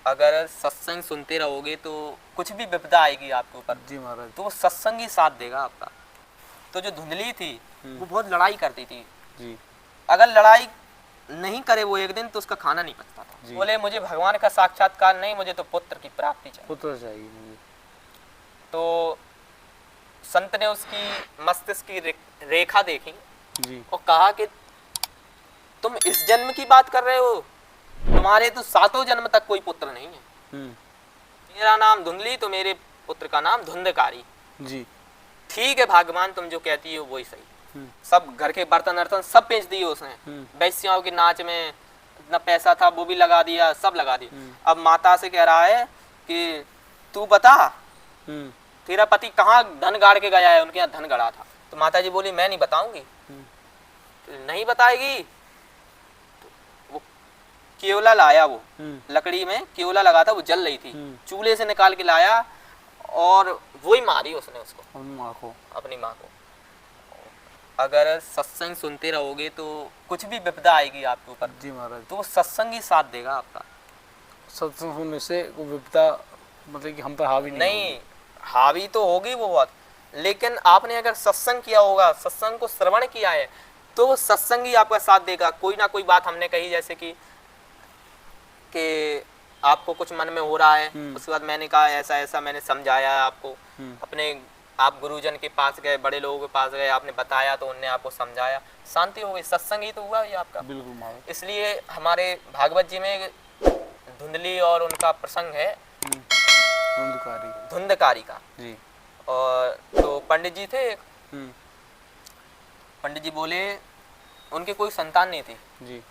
अगर सत्संग सुनते रहोगे तो कुछ भी विपदा आएगी आपके ऊपर जी महाराज। तो वो सत्संग ही साथ देगा आपका। तो जो धुंधली थी वो बहुत लड़ाई करती थी जी। अगर लड़ाई नहीं करे वो एक दिन तो उसका खाना नहीं पचता था। जी। बोले मुझे भगवान का साक्षात्कार नहीं, मुझे तो पुत्र की प्राप्ति चाहिए। पुत्र चाहिए मुझे। तो संत ने उसकी मस्तिष्क की रेखा देखी जी। और कहा कि तुम इस जन्म की बात कर रहे हो, तुम्हारे तो 7 जन्म तक कोई पुत्र नहीं है। मेरा नाम धुंधली तो मेरे पुत्र का नाम धुंधकारी। जी। ठीक है भगवान, तुम जो कहती हो वही सही। सब घर के बर्तन वर्तन सब बेच दिए उसने, वैश्याओं के नाच में इतना पैसा था वो भी लगा दिया, सब लगा दिया। अब माता से कह रहा है कि तू बता तेरा पति कहाँ धन गाड़ के गया है। उनके यहाँ धन गड़ा था। तो माता जी बोली मैं नहीं बताऊंगी। तो नहीं बताएगी तो वो केवला लाया, वो लकड़ी में केवला लगा था, वो जल रही थी, चूल्हे से निकाल के लाया और वही मारी उसने उसको, अपनी माँ को। अगर सत्संग सुनते रहोगे तो कुछ भी विपदा आएगी आपके ऊपर जी महाराज, तो वो सत्संग ही साथ देगा आपका। सत्संग सुनने से वो विपदा मतलब कि हम पर हावी नहीं हावी तो होगी वो बहुत, लेकिन आपने अगर सत्संग किया होगा, सत्संग को श्रवण किया है तो वो सत्संग ही आपका साथ देगा। कोई ना कोई बात हमने कही, जैसे कि आपको कुछ मन में हो रहा है, उसके बाद मैंने कहा ऐसा ऐसा, मैंने समझाया आपको, अपने आप गुरुजन के पास गए, बड़े लोगों के पास गए, आपने बताया तो उनने आपको समझाया, शांति हो गई। सत्संग ही तो हुआ ये आपका। बिल्कुल। इसलिए हमारे भागवत जी में धुंधली और उनका प्रसंग है धुंधकारी का जी। और तो पंडित जी थे, पंडित जी बोले उनके कोई संतान नहीं थी जी।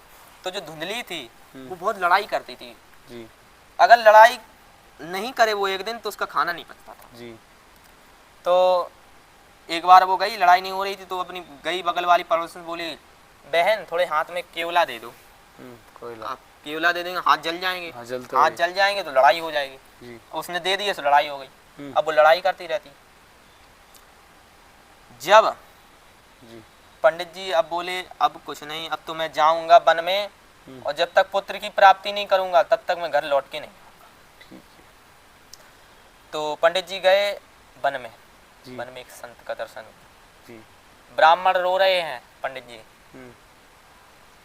तो जो धुंधली थी वो बहुत लड़ाई करती थी जी। अगर लड़ाई नहीं करे वो एक दिन तो उसका खाना नहीं पचता था जी। तो एक बार वो गई, लड़ाई नहीं हो रही थी तो अपनी गई बगल वाली पड़ोसन बोली बहन थोड़े हाथ में केवला दे दो। आप केवला दे देंगे हाथ जल जाएंगे, हाथ जल जाएंगे तो लड़ाई हो जाएगी जी। उसने दे दिए तो लड़ाई हो गई। अब वो लड़ाई करती रहती। जब जी पंडित जी अब बोले अब कुछ नहीं, अब तो मैं जाऊंगा वन में और जब तक पुत्र की प्राप्ति नहीं करूंगा तब तक मैं घर लौट के नहीं आऊंगा। तो पंडित जी गए वन में, वन में एक संत का दर्शन जी। ब्राह्मण रो रहे हैं पंडित जी।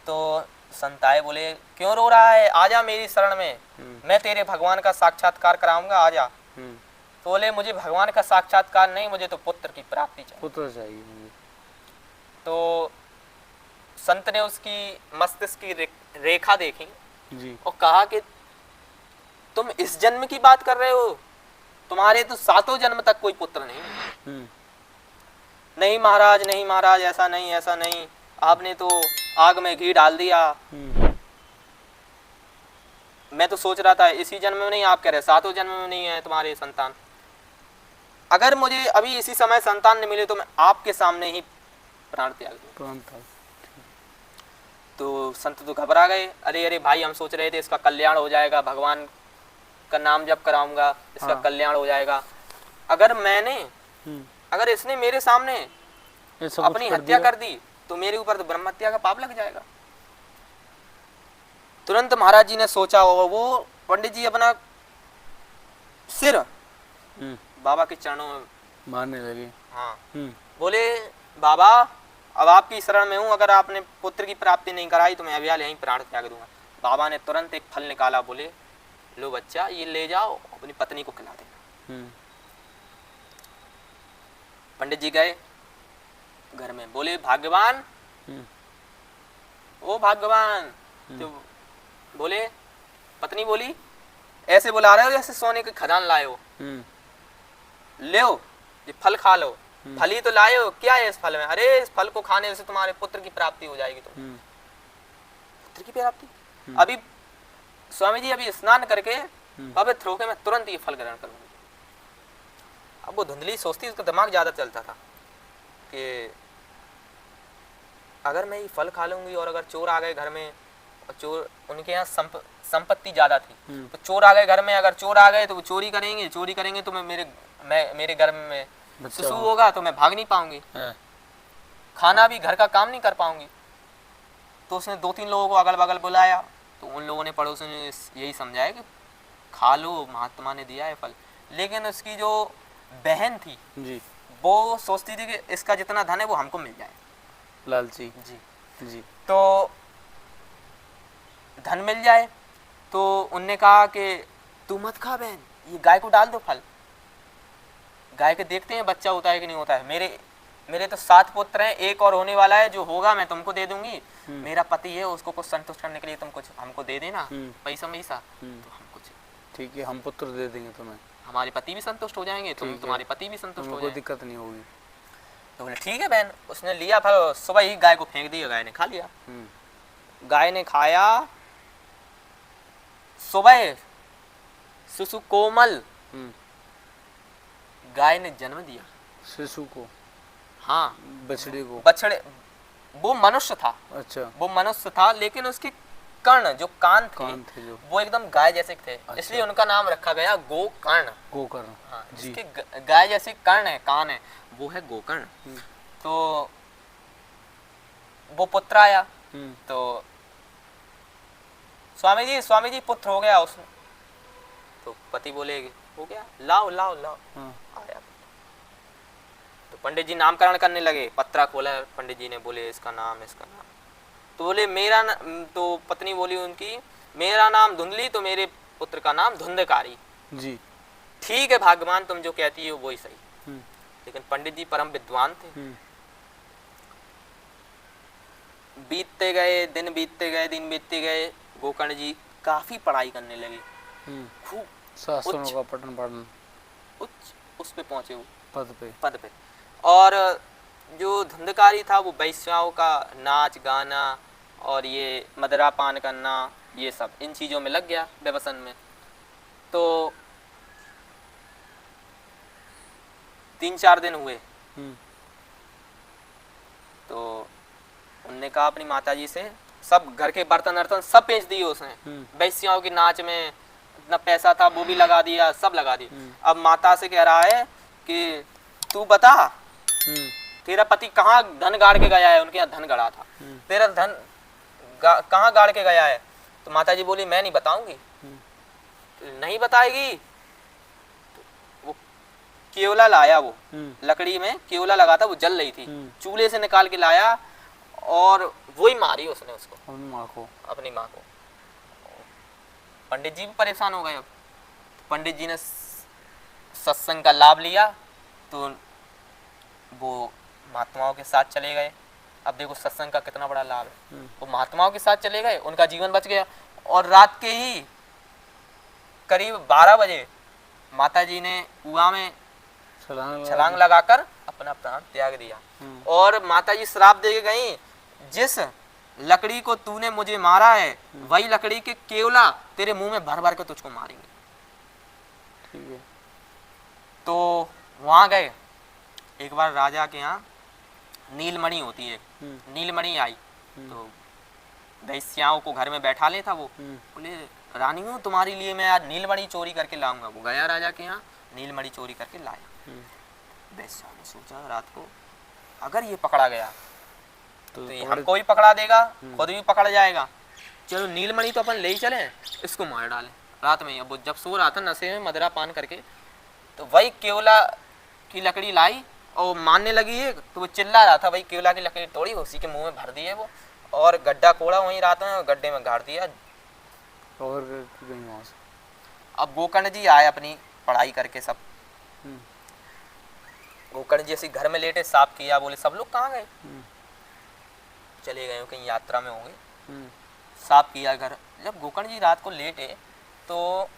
तो संत आए, बोले क्यों रो रहा है, आजा मेरी शरण में, मैं तेरे भगवान का साक्षात्कार कराऊंगा, आजा। तो बोले मुझे भगवान का साक्षात्कार नहीं, मुझे तो पुत्र की प्राप्ति चाहिए, पुत्र चाहिए मुझे। तो संत ने उसकी मस्तिष्क की रेखा देखी जी। और कहा कि तुम इस जन्म की बात कर रहे हो, तुम्हारे तो 7 जन्म तक कोई पुत्र नहीं। नहीं महाराज, नहीं महाराज, ऐसा नहीं, ऐसा नहीं, आपने तो आग में घी डाल दिया। मैं तो सोच रहा था इसी जन्म में नहीं, आप कह रहे 7 जन्म में नहीं है तुम्हारे संतान। अगर मुझे अभी इसी समय संतान नहीं मिले तो मैं आपके सामने ही प्राण त्याग दूं। तो संत तो घबरा गए, अरे अरे भाई हम सोच रहे थे इसका कल्याण हो जाएगा, भगवान का नाम जप कराऊंगा, इसका कल्याण हो जाएगा। अगर मैंने अगर इसने मेरे सामने अपनी हत्या कर दी तो मेरे ऊपर तो ब्रह्म हत्या का पाप लग जाएगा। तुरंत महाराज जी ने सोचा होगा, वो पंडित जी अपना सिर बाबा के चरणों में मारने लगे। हाँ, बोले बाबा अब आपकी शरण में हूँ, अगर आपने पुत्र की प्राप्ति नहीं कराई तो मैं अभी यहीं प्राण त्याग दूंगा। बाबा ने तुरंत एक फल निकाला, बोले लो बच्चा ये ले जाओ अपनी पत्नी को खिला देना। पंडित जी गए घर में, बोले भाग्यवान, ओ भाग्यवान। तो बोले पत्नी बोली ऐसे बुला रहे हो जैसे सोने के खदान लाए हो, ले ये फल खा लो। फल ही तो लाए हो, क्या है इस फल में? अरे इस फल को खाने से तुम्हारे पुत्र की प्राप्ति हो जाएगी। तो पुत्र की प्राप्ति, अभी स्वामी जी अभी स्नान करके पवित्र होकर मैं तुरंत ये फल ग्रहण करूंगी। अब वो धुंधली सोचती, उसका दिमाग ज्यादा चलता था कि अगर मैं ये फल खा लूंगी और अगर चोर आ गए घर में, और चोर उनके यहाँ संपत्ति ज्यादा थी, तो चोर आ गए घर में, अगर चोर आ गए तो वो चोरी करेंगे तो मेरे घर में शिशु होगा तो मैं भाग नहीं पाऊंगी, खाना भी घर का काम नहीं कर पाऊंगी। तो उसने 2-3 लोगों को अगल बगल बुलाया, तो उन लोगों ने पड़ोसियों ने यही समझाया कि खा लो, महात्मा ने दिया है फल। लेकिन उसकी जो बहन थी जी, वो सोचती थी कि इसका जितना धन है वो हमको मिल जाए। लालची। जी। जी। तो धन मिल जाए तो उनने कहा कि तू मत खा बहन, ये गाय को डाल दो फल। गाय के देखते हैं बच्चा होता है कि नहीं होता है। मेरे तो 7 पुत्र हैं, एक और होने वाला है, जो होगा मैं तुमको दे दूंगी। मेरा पति है, उसको कुछ संतुष्ट करने के लिए तुम कुछ हमको दे देना, पैसा मैसा, तो हम कुछ, ठीक है, हम पुत्र दे देंगे तुम्हें, हमारे पति भी संतुष्ट हो जाएंगे, तुम्हारे पति भी संतुष्ट हो कोई जाएंगे, दिक्कत नहीं होगी। तो बोले ठीक है बहन। उसने लिया फल, सुबह ही गाय को फेंक दिया, गाय ने खा लिया। गाय ने खाया, सुबह शिशु कोमल गाय ने जन्म दिया। शिशु को? हाँ, बछड़े को? बछड़े, वो मनुष्य था। अच्छा, वो मनुष्य था, लेकिन उसके कर्ण, जो कान थे जो, वो एकदम गाय जैसे थे। अच्छा। इसलिए उनका नाम रखा गया गोकर्ण। गोकर्ण। हाँ, जी। जिसके गाय जैसे कर्ण है, कान है, वो है गोकर्ण। तो वो पुत्र आया, तो स्वामी जी पुत्र हो गया उसमें। तो पति बोले हो गया, लाओ लाओ लाओ। आया तो पंडित जी नामकरण करने लगे। पत्रा खोला, पंडित जी ने बोले इसका नाम, इसका नाम। तो बोले तो पत्नी बोली उनकी, मेरा नाम धुंधली, तो मेरे पुत्र का नाम धुंधकारी। जी। ठीक है भाग्यवान, तुम जो कहती हो वही सही। लेकिन पंडित जी परम विद्वान थे। बीतते गए दिन, बीतते गए दिन, बीतते गए। गोकर्ण जी काफी पढ़ाई करने लगे, खूब शास्त्रों का पठन पाठन, उस पे पहुंचे, वो पद पे। और जो धुंधकारी था वो वैश्याओं का नाच गाना और ये मदिरा पान करना, ये सब इन चीजों में लग गया, व्यसन में। तो 3-4 दिन हुए तो उनने कहा अपनी माताजी से, सब घर के बर्तन वर्तन सब बेच दिए उसने। वैश्याओं के नाच में इतना पैसा था वो भी लगा दिया, सब लगा दिया। अब माता से कह रहा है कि तू बता तेरा पति कहाँ धन गाड़ के गया है। उनके यहाँ धन गड़ा था। तेरा धन कहाँ गाड़ के गया है। तो माताजी बोली मैं नहीं बताऊंगी। तो नहीं बताएगी। तो वो केवला लाया, वो लकड़ी में केवला लगा था, वो जल रही थी, चूल्हे से निकाल के लाया और वही मारी उसने उसको, अपनी माँ को। पंडित जी भी परेशान हो गए। अब पंडित जी ने सत्संग का लाभ लिया तो वो महात्माओं के साथ चले गए। अब देखो सत्संग का कितना बड़ा लाभ है। वो महात्माओं के साथ चले गए, उनका जीवन बच गया। और रात के ही करीब 12 बजे माता जी ने कुआं में छलांग लगाकर अपना प्राण त्याग दिया। और माता जी श्राप दे के गई, जिस लकड़ी को तूने मुझे मारा है वही लकड़ी के केवला तेरे मुंह में भर भर के तुझको मारेंगे। ठीक है। तो वहां गए। एक बार राजा के यहाँ नीलमणि होती है, नीलमणि आई तो वैश्याओं को घर में बैठा ले था। वो बोले रानियों तुम्हारे लिए मैं आज नीलमणि चोरी करके लाऊंगा। वो गया राजा के यहाँ, नीलमणि चोरी करके लाया। वैश्याओं ने सोचा रात को अगर ये पकड़ा गया तो ये हमको भी पकड़ा देगा, खुद भी पकड़ जाएगा। चलो नीलमणि तो अपन ले ही चले, इसको मार डाले रात में। अब जब सो रहा था नशे में मदिरा पान करके, तो वही केवला की लकड़ी लाई और मारने लगी है। तो वो चिल्ला रहा था, वही केवला की लकड़ी तोड़ी, उसी के मुंह में भर दी है वो, और गड्ढा कोड़ा वहीं रात में, गड्ढे में गाड़ दिया। और वहाँ से अब गोकर्ण जी आए अपनी पढ़ाई करके सब। गोकर्ण जी ऐसे घर में लेटे, साफ किया, बोले सब लोग कहाँ गए। चले गए कहीं यात्रा में होंगे। साफ किया घर। जब गोकर्ण जी रात को लेटे तो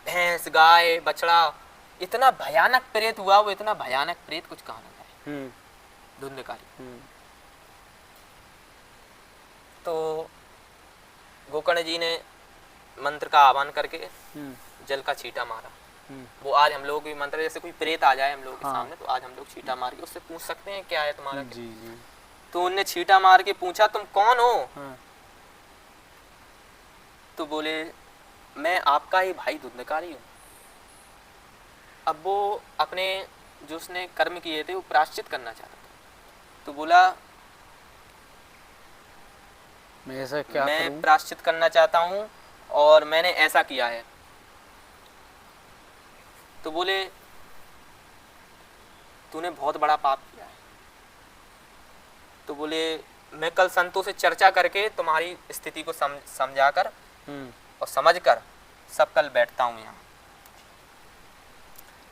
भैंस, गाय, बछड़ा, इतना भयानक प्रेत हुआ। वो इतना भयानक प्रेत कुछ कहा ना जाए। धुंधकारी। तो गोकर्ण जी ने मंत्र का आह्वान करके जल का छींटा मारा। वो आज हम लोग भी मंत्र, जैसे कोई प्रेत आ जाए हम लोग के सामने तो आज हम लोग छींटा मार के उससे पूछ सकते हैं क्या है तुम्हारा। जी जी। तो उनने छींटा मार के पूछा तुम कौन हो। तो बोले मैं आपका ही भाई धुंधकारी हूँ। अब वो अपने जो उसने कर्म किए थे वो प्रायश्चित करना चाहता था। तो बोला मैं ऐसा क्या मैं करूं? प्रायश्चित करना चाहता हूँ और मैंने ऐसा किया है। तो बोले तूने बहुत बड़ा पाप किया है। तो बोले मैं कल संतों से चर्चा करके तुम्हारी स्थिति को समझाकर और समझकर सब कल बैठता हूँ यहाँ।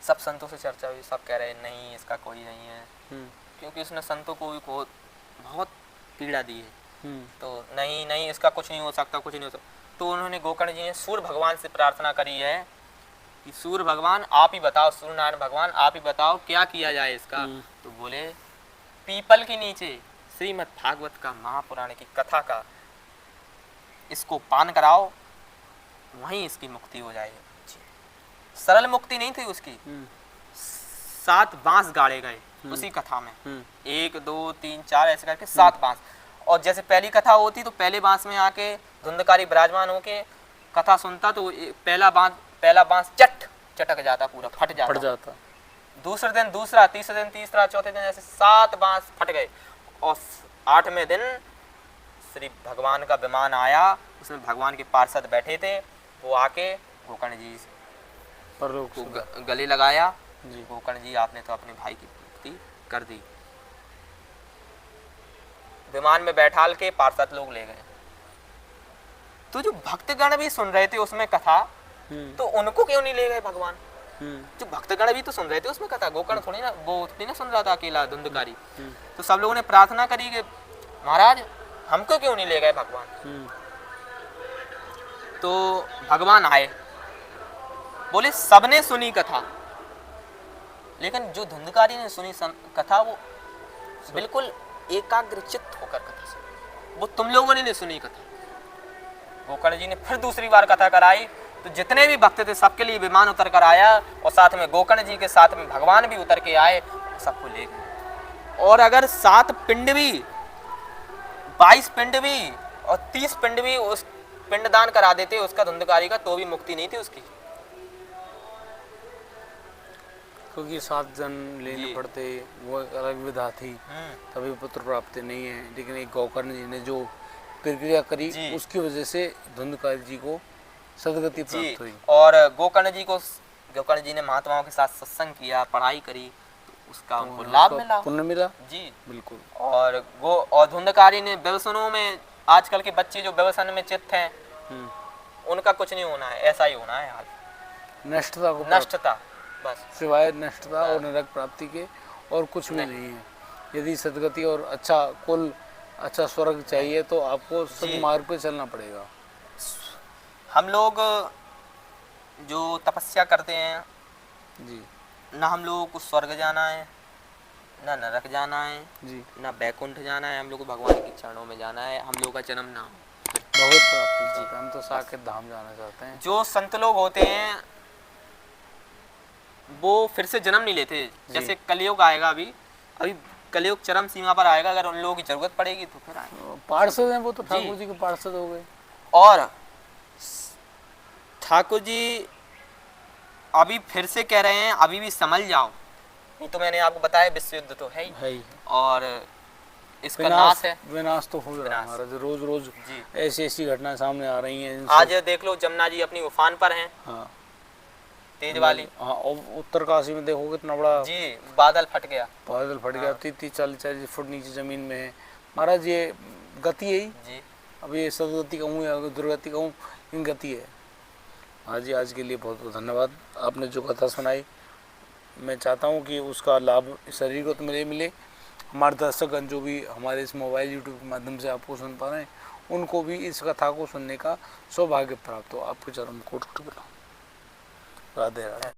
सब संतों से चर्चा हुई, सब कह रहे नहीं इसका कोई नहीं है, क्योंकि उसने संतों को भी बहुत पीड़ा दी है। तो नहीं नहीं इसका कुछ नहीं हो सकता, कुछ नहीं हो सकता। तो उन्होंने गोकर्ण जी ने सूर्य भगवान से प्रार्थना करी है कि सूर्य भगवान आप ही बताओ, सूर्य नारायण भगवान आप ही बताओ क्या किया जाए इसका। तो बोले पीपल के नीचे श्रीमद् भागवत का, महापुराण की कथा का इसको पान कराओ, वहीं इसकी मुक्ति हो जाएगी। सरल मुक्ति नहीं थी उसकी, 7 बांस गाड़े गए उसी कथा में, 1 2 3 4 ऐसे करके 7 बांस। और जैसे पहली कथा होती तो पहले बांस में आके धुंधकारी विराजमान होके कथा सुनता, तो पहला बांस चटक जाता, पूरा फट जाता। दूसरे दिन दूसरा, तीसरे दिन तीसरा, चौथे दिन ऐसे 7 बांस फट गए। और 8वें दिन श्री भगवान का विमान आया, उसमें भगवान के पार्षद बैठे थे, वो आके गोकर्ण जी को गले लगाया। गोकर्ण जी आपने तो अपने भाई की मुक्ति कर दी। विमान में बैठाल के पार्षद लोग ले गए। तो जो भक्तगण भी सुन रहे थे उसमें कथा, तो उनको क्यों नहीं ले गए भगवान? जो भक्तगण भी तो सुन रहे थे उसमें कथा, गोकर्ण थोड़ी ना, वो थोड़ी ना सुन रहा था अकेला धुंधकारी। तो सब लोगों ने प्रार्थना करी कि महाराज हमको क्यों नहीं ले गए भगवान। तो भगवान आए, बोले सबने सुनी कथा, लेकिन जो धुंधकारी ने सुनी कथा वो बिल्कुल एकाग्रचित्त होकर कथा सुनी, वो तुम लोगों ने नहीं सुनी कथा। गोकर्ण जी ने फिर दूसरी बार कथा कराई, तो जितने भी भक्त थे सबके लिए विमान उतर कर आया, और साथ में गोकर्ण जी के साथ में भगवान भी उतर के आए, सबको ले गए। और अगर 7 पिंड भी, 22 पिंड भी और 30 पिंड भी उस पिंडदान करा देते उसका धुंधकारी का, तो भी मुक्ति नहीं थी उसकी, क्योंकि 7 जन्म लेने पड़ते, वो अलग विधा थी, तभी पुत्र प्राप्त नहीं है। लेकिन एक गोकर्ण जी ने जो प्रक्रिया करी उसकी वजह से धुंधकारी जी को सदगति प्राप्त हुई। और गोकर्ण जी ने महात्माओं के साथ सत्संग किया, पढ़ाई करी, तो उसका उनको लाभ मिला, पुण्य मिला जी बिल्कुल। और धुंधकारी ने व्यसनों में, आजकल के बच्चे जो व्यसन में चित्त हैं, उनका कुछ नहीं होना है, ऐसा ही होना है हाल, नष्टता बस, सिवाय नष्टता और नरक प्राप्ति के और कुछ भी नहीं है। यदि सदगति और अच्छा कुल, अच्छा स्वर्ग चाहिए तो आपको सन्मार्ग पे चलना पड़ेगा। हम लोग जो तपस्या करते हैं जी, ना हम लोगों को स्वर्ग जाना है, ना नरक जाना है जी, ना बैकुंठ जाना है, हम लोग को भगवान के चरणों में जाना है। हम लोग का जन्म ना हो, बहुत प्राप्ति जी, हम तो साकेत धाम जाना चाहते हैं। जो संत लोग होते हैं वो फिर से जन्म नहीं लेते। जैसे कलयुग आएगा, अभी कलयुग चरम सीमा पर आएगा, अगर उन लोगों की जरूरत पड़ेगी तो फिर आएंगे। पार्षद हैं वो तो, ठाकुर जी के पार्षद हो गए। और ठाकुर जी अभी फिर से कह रहे हैं, अभी भी समझ जाओ, ये तो मैंने आपको बताया विश्व युद्ध तो है ही, और इसका नाश है, विनाश तो हो रहा है हमारा, रोज रोज ऐसी घटनाएं सामने आ रही हैं। आज देख लो जमुना जी अपनी उफान पर हैं, हाँ, तेज वाली। हाँ, उत्तरकाशी में देखो कितना बड़ा जी बादल फट गया, 30-40 फुट नीचे जमीन में है। महाराज ये गति है जी, अब ये सदगति कहूँ या दुर्गति कहूँ, इन गति है। हाँ जी, आज के लिए बहुत बहुत धन्यवाद। आपने जो कथा सुनाई, मैं चाहता हूँ कि उसका लाभ शरीर को तो मिले, हमारे दर्शकगण जो भी हमारे इस मोबाइल यूट्यूब के माध्यम से आपको सुन पा रहे हैं, उनको भी इस कथा को सुनने का सौभाग्य प्राप्त हो। आपके चरण कोटि प्रणाम। राधे राधे।